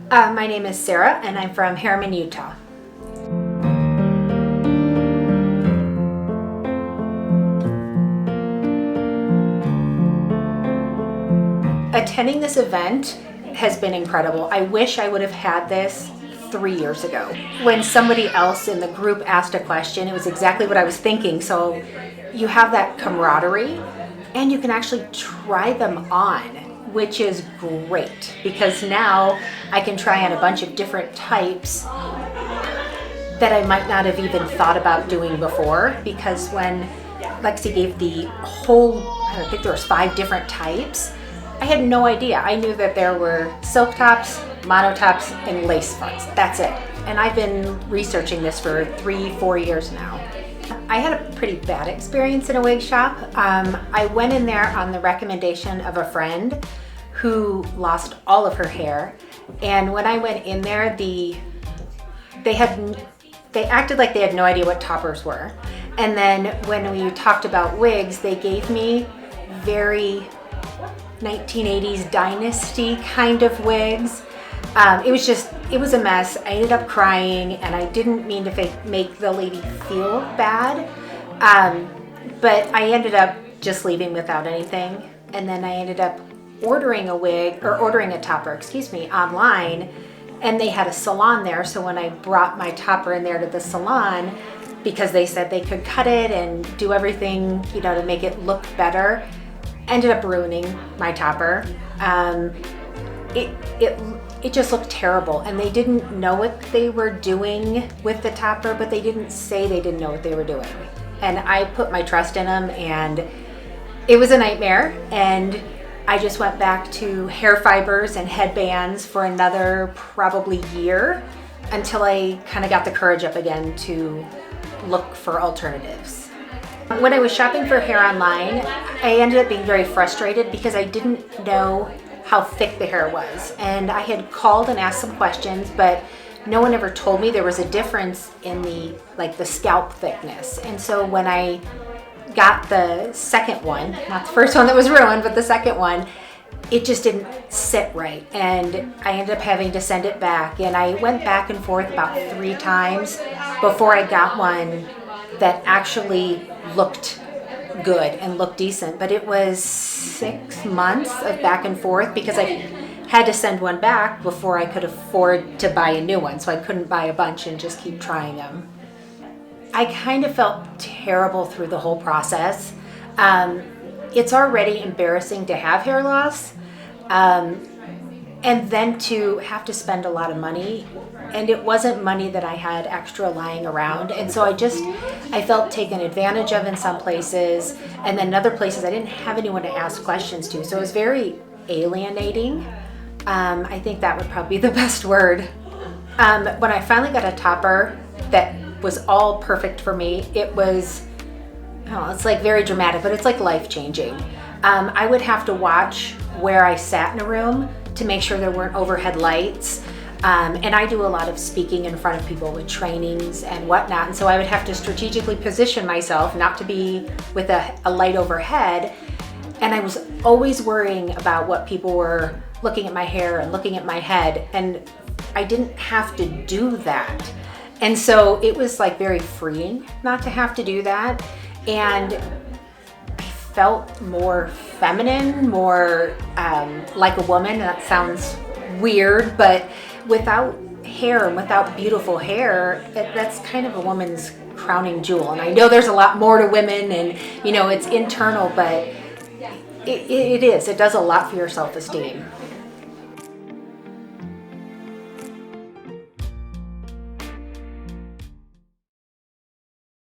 My name is Sara, and I'm from Harriman, Utah. Attending this event has been incredible. I wish I would have had this 3 years ago. When somebody else in the group asked a question, it was exactly what I was thinking. So you have that camaraderie, and you can actually try them on, which is great because now I can try on a bunch of different types that I might not have even thought about doing before, because when Lexi gave the whole, I think there was 5 different types, I had no idea. I knew that there were silk tops, mono tops, and lace fronts. That's it. And I've been researching this for 3-4 years now. I had a pretty bad experience in a wig shop. I went in there on the recommendation of a friend who lost all of her hair. And when I went in there, they acted like they had no idea what toppers were. And then when we talked about wigs, they gave me very 1980s dynasty kind of wigs. It was a mess. I ended up crying, and I didn't mean to make the lady feel bad. But I ended up just leaving without anything. And then I ended up ordering a topper, online, and they had a salon there. So when I brought my topper in there to the salon, because they said they could cut it and do everything, to make it look better, ended up ruining my topper. It just looked terrible, and they didn't know what they were doing with the topper, but they didn't say they didn't know what they were doing. And I put my trust in them, and it was a nightmare. And I just went back to hair fibers and headbands for another probably year until I kind of got the courage up again to look for alternatives. When I was shopping for hair online, I ended up being very frustrated because I didn't know how thick the hair was. And I had called and asked some questions, but no one ever told me there was a difference in the scalp thickness. And so when I got the second one, not the first one that was ruined, but the second one, it just didn't sit right. And I ended up having to send it back. And I went back and forth about 3 times before I got one that actually looked good and looked decent. But it was 6 months of back and forth because I had to send one back before I could afford to buy a new one. So I couldn't buy a bunch and just keep trying them. I kind of felt terrible through the whole process. It's already embarrassing to have hair loss, and then to have to spend a lot of money, and it wasn't money that I had extra lying around. And so I felt taken advantage of in some places, and then other places I didn't have anyone to ask questions to. So it was very alienating. I think that would probably be the best word. When I finally got a topper that was all perfect for me, it was, it's like very dramatic, but it's like life-changing. I would have to watch where I sat in a room to make sure there weren't overhead lights. And I do a lot of speaking in front of people with trainings and whatnot. And so I would have to strategically position myself not to be with a light overhead. And I was always worrying about what people were looking at my hair and looking at my head. And I didn't have to do that. And so it was like very freeing not to have to do that. And I felt more feminine, more like a woman. That sounds weird, but without hair and without beautiful hair, that's kind of a woman's crowning jewel. And I know there's a lot more to women, and it's internal, but it does a lot for your self-esteem.